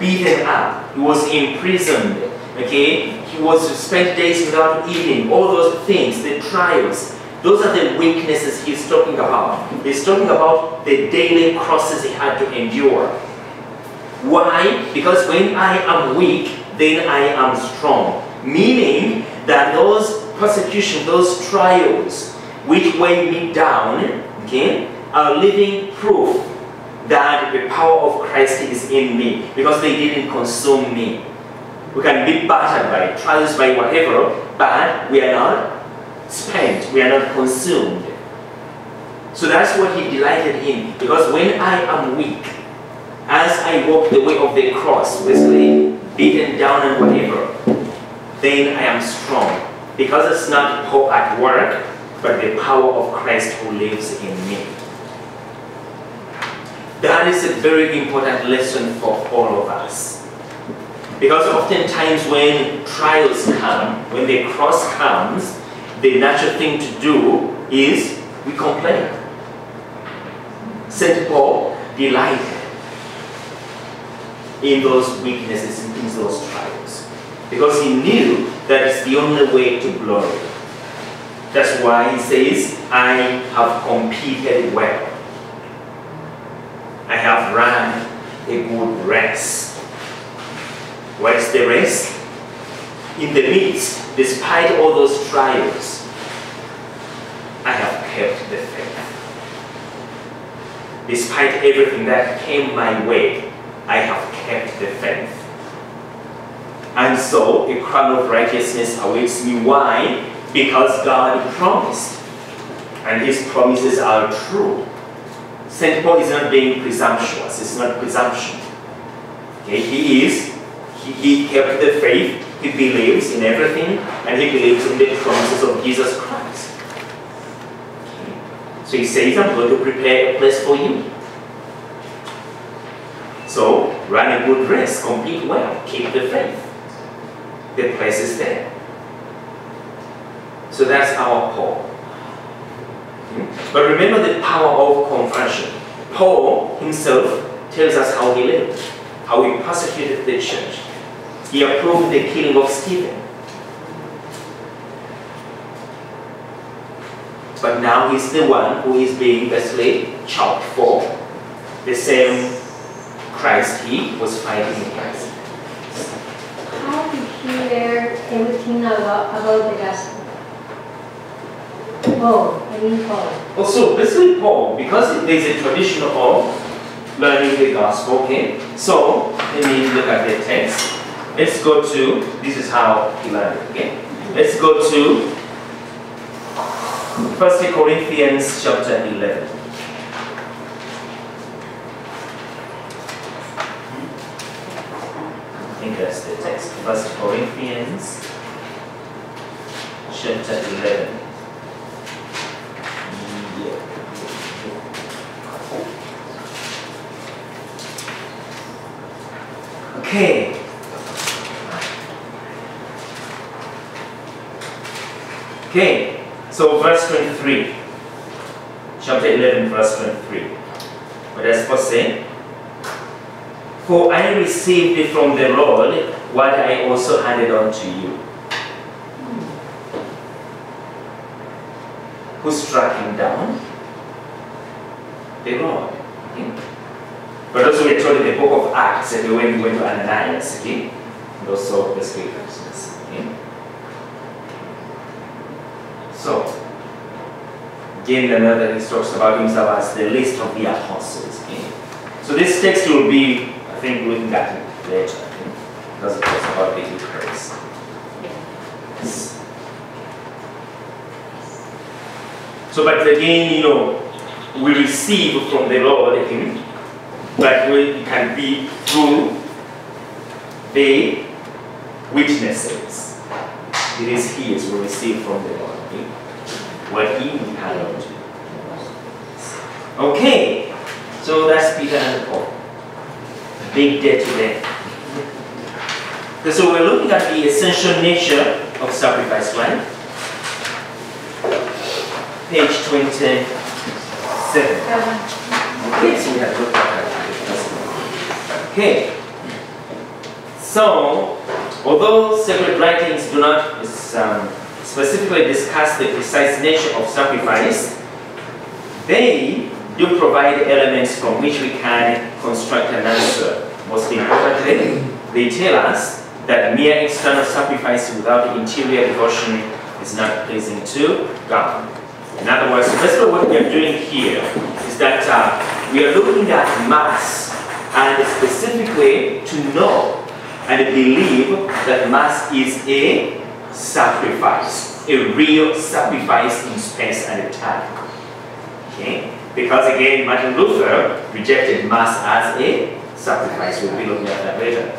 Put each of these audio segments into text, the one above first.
beaten up. He was imprisoned. Okay? He was spent days without eating. All those things, the trials, those are the weaknesses he's talking about. He's talking about the daily crosses he had to endure. Why? Because when I am weak, then I am strong. Meaning that those persecutions, those trials, which weigh me down, okay, are living proof that the power of Christ is in me, because they didn't consume me. We can be battered by trials, by whatever, but we are not spent, we are not consumed. So that's what he delighted in, because when I am weak, as I walk the way of the cross, basically beaten down and whatever, then I am strong, because it's not Paul at work, but the power of Christ who lives in me. That is a very important lesson for all of us. Because oftentimes when trials come, when the cross comes, the natural thing to do is we complain. St. Paul delighted in those weaknesses, in those trials, because he knew that it's the only way to glory. That's why he says, I have competed well. I have run a good race. What is the race? In the midst, despite all those trials, I have kept the faith. Despite everything that came my way, I have kept the faith. And so a crown of righteousness awaits me. Why? Because God promised, and his promises are true. St. Paul is not being presumptuous. It's not presumption. Okay? He kept the faith. He believes in everything, and he believes in the promises of Jesus Christ. Okay? So he says, I'm going to prepare a place for you. So run a good race, compete well, keep the faith. The place is there. So that's our Paul. But remember the power of conversion. Paul himself tells us how he lived, how he persecuted the church. He approved the killing of Stephen. But now he's the one who is being basically chalked for the same Christ he was fighting against. How did he learn everything about the gospel? Paul. Also, basically Paul, because there's a tradition of learning the gospel, okay? So, let me look at the text. Let's go to, this is how he learned it, okay? Let's go to 1 Corinthians chapter 11. I think that's the text. 1 Corinthians chapter 11. Okay. Okay, so verse 23. Chapter 11, verse 23. What does Paul say? For I received it from the Lord what I also handed on to you. Who struck him down? The Lord. Okay. But also we're told in the book of Acts that when he went to Ananias, okay? And also the scriptures. Okay? So, again, another he talks about himself as the least of the apostles. Okay? So this text will be, I think, looking at it later. Okay? Because it talks about the Eucharist. Yes. So, but again, you know, we receive from the Lord, okay? But it can be through the witnesses. It is his we receive from the Lord. Okay? What he had on to. Okay, so that's Peter and Paul. Big day today. Okay, so we're looking at the essential nature of sacrifice, right? Page 27. Okay, so we have looked at that. Okay. So, although sacred writings do not specifically discuss the precise nature of sacrifice, they do provide elements from which we can construct an answer. Most importantly, they tell us that mere external sacrifice without interior devotion is not pleasing to God. In other words, basically what we are doing here is that we are looking at Mass, and specifically to know and believe that Mass is a sacrifice, a real sacrifice in space and time. Okay? Because again, Martin Luther rejected Mass as a sacrifice. We'll be looking at that later.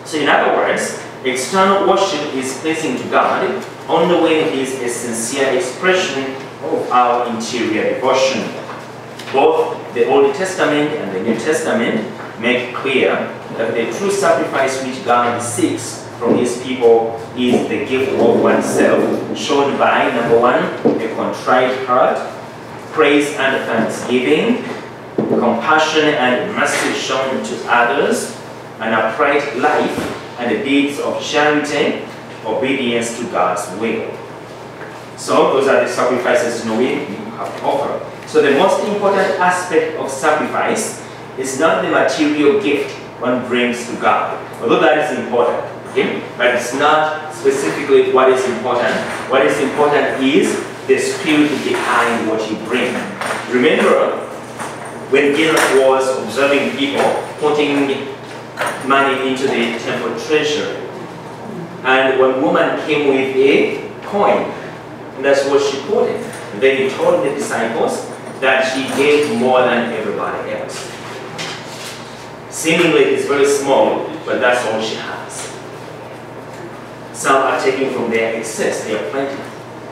So in other words, external worship is pleasing to God only when it is a sincere expression of our interior devotion. Both the Old Testament and the New Testament make clear that the true sacrifice which God seeks from His people is the gift of oneself, shown by, number one, a contrite heart, praise and thanksgiving, compassion and mercy shown to others, an upright life, and deeds of charity, obedience to God's will. So those are the sacrifices we have to offer. So the most important aspect of sacrifice is not the material gift one brings to God, although that is important, okay? But it's not specifically what is important. What is important is the spirit behind what you bring. Remember, when Jesus was observing people putting money into the temple treasury, and one woman came with a coin, and that's what she put in. And then he told the disciples that she gave more than everybody else. Seemingly it's very small, but that's all she has. Some are taking from their excess, they are plenty.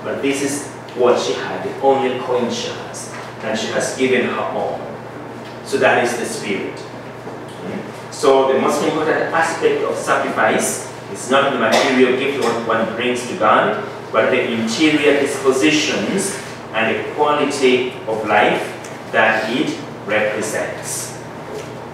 But this is what she had, the only coin she has. And she has given her all. So that is the spirit. So the most important aspect of sacrifice is not the material gift one brings to God, but the interior dispositions and the quality of life that it represents.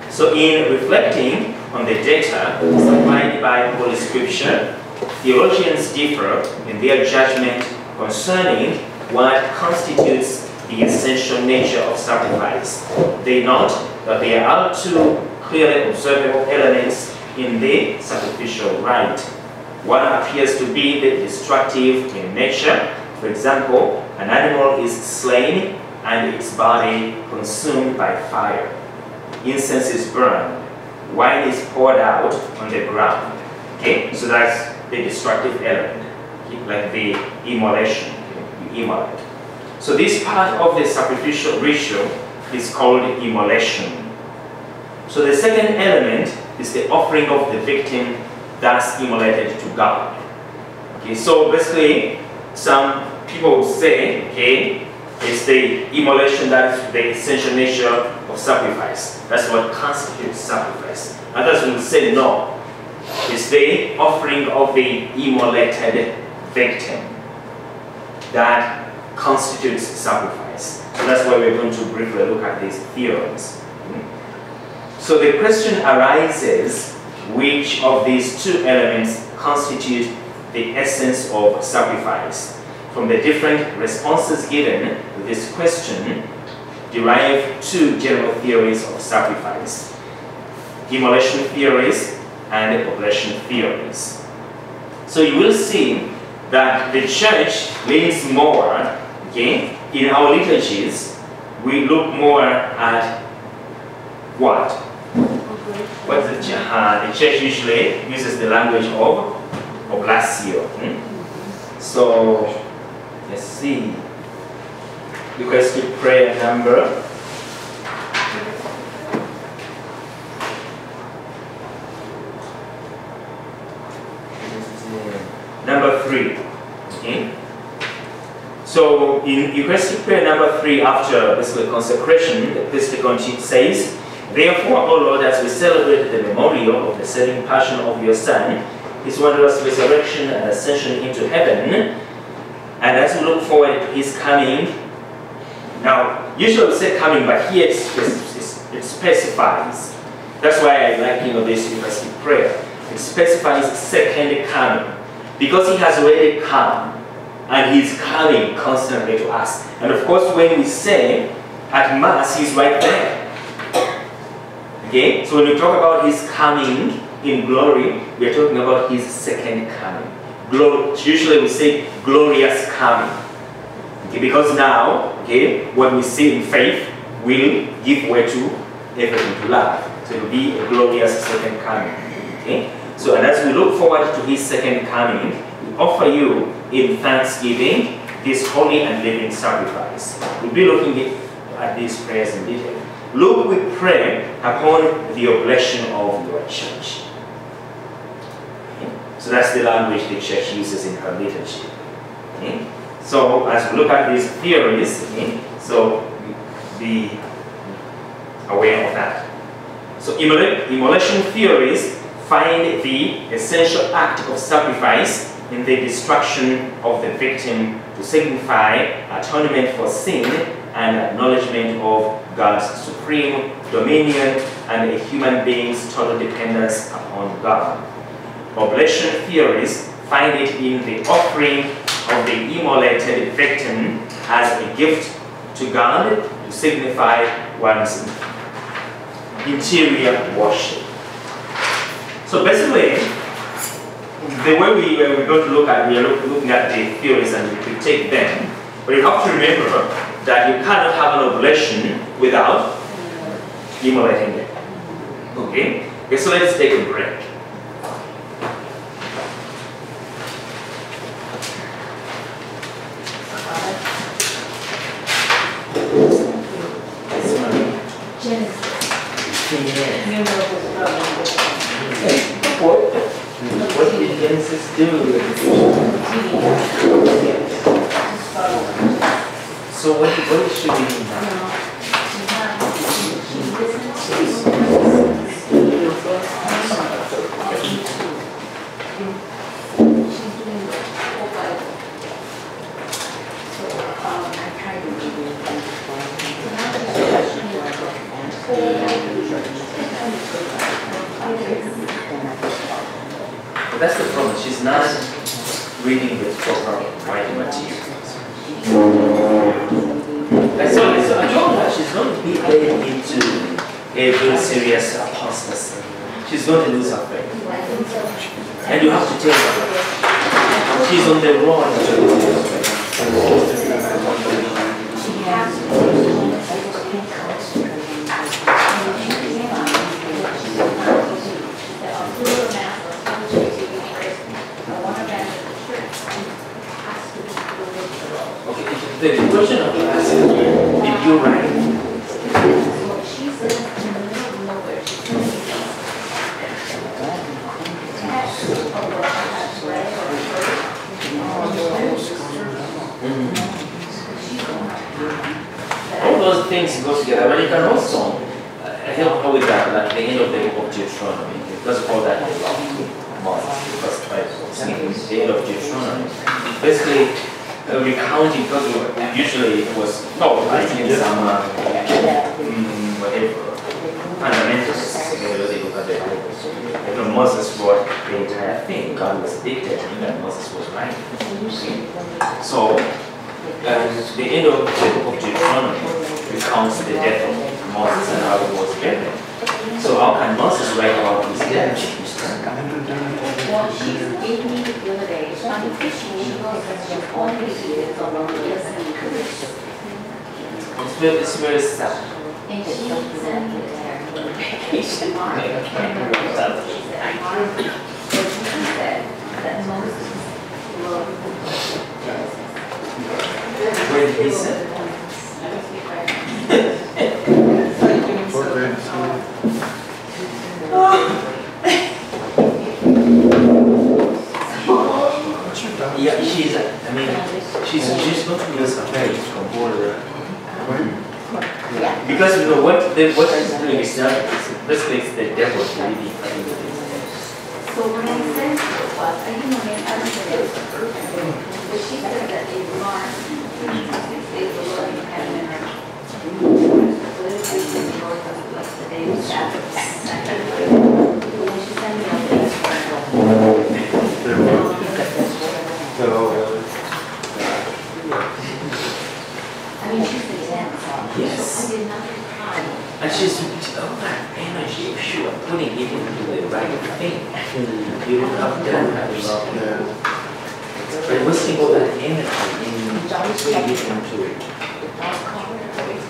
So in reflecting on the data supplied by Holy Scripture, theologians differ in their judgment concerning what constitutes the essential nature of sacrifice. They note that there are two clearly observable elements in the sacrificial rite. One appears to be the destructive in nature. For example, an animal is slain and its body consumed by fire. Incense is burned. Wine is poured out on the ground. Okay, so that's the destructive element, like the immolation. You immolate. So this part of the sacrificial ritual is called immolation. So the second element is the offering of the victim thus immolated to God. Okay, so basically, some people would say, okay, it's the immolation that is the essential nature of sacrifice. That's what constitutes sacrifice. Others will say no. It's the offering of the immolated victim that constitutes sacrifice. So that's why we're going to briefly look at these theorems. So the question arises, which of these two elements constitute the essence of sacrifice? From the different responses given to this question, derive two general theories of sacrifice: immolation theories and oblation theories. So you will see that the church leans more, okay, in our liturgies, we look more at what? What's the church usually uses the language of oblatio. So let's see. Eucharistic prayer number. Number 3. Okay. So in Eucharistic prayer number 3, after basically consecration, the priest says, "Therefore, O Lord, as we celebrate the memorial of the saving passion of your Son, His wondrous resurrection and ascension into heaven, and as we look forward to His coming," now usually we say coming, but here it specifies. That's why I like this Eucharistic prayer. it specifies second coming. Because he has already come, and he's coming constantly to us. And of course, when we say at Mass, he's right there. Okay? So when we talk about his coming in glory, we are talking about his second coming. Usually we say glorious coming. Okay? Because now, okay, what we see in faith will give way to everything, to love. So it will be a glorious second coming. Okay? So, and as we look forward to his second coming, we offer you in thanksgiving this holy and living sacrifice. We'll be looking at these prayers in detail. Look, we pray upon the oblation of your church. Okay? So that's the language the church uses in her liturgy. Okay? So as we look at these theories, okay, so be aware of that. So immolation theories find the essential act of sacrifice in the destruction of the victim to signify atonement for sin and acknowledgement of God's supreme dominion and a human being's total dependence upon God. Oblation theories find it in the offering of the immolated victim as a gift to God to signify one's interior worship. So basically, the way we're going to look at, we are looking at the theories and we take them. But you have to remember that you cannot have an oblation without immolating it. Okay? Okay, so let's take a break. What did Genesis do? So what should we do now? But that's the problem. She's not reading with proper writing materials. So I told her she's going to be led into a very serious apostasy. She's going to lose her faith. And you have to tell her she's on the road to lose her faith. The question of asking, did you write? All those things go together, but you can also help her with that, like the end of the book of Deuteronomy. Let's call that the law of Moses, the first Bible, the end of Deuteronomy. Basically, recounting, because usually it was like in some whatever fundamentals. Moses wrote the entire thing. God was dictating that Moses was writing. So the end of the book of Deuteronomy recounts the death of Moses and how he was buried. So how can Moses write about his death? Well, she gave me the other day. She goes that she only is along the It's very sad. And she sent me there on vacation. She said that Moses loved When he said yeah, she's going to lose her faith from border. Because you know what she's doing is that basically it's the devil really. So when I said to her was, I didn't know I don't think it was perfect. But she said that they learned they were learning to have in her. So this is the Lord of the day of Sabbath. When she sent me all this, right thing. You would have done that. But we see all that energy in really into it.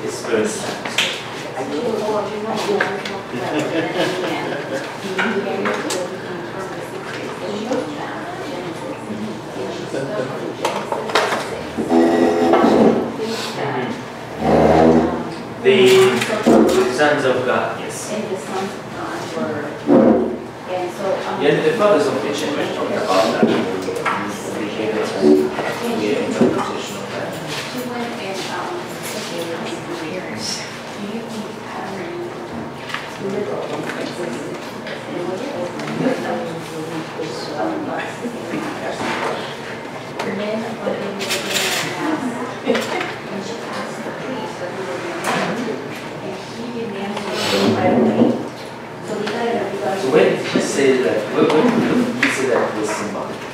It's very sad. The sons of God, yes. And the sons of God were, and so. Yeah, the fathers of the church talked about that. The interpretation of that. She went and, said to her parents, do you think pattern liberal existed? And what it was, and then when they were in the house, and she asked the priest that we were married, and he didn't answer right away. So we got everybody. So when he said that, when he said that was symbolic.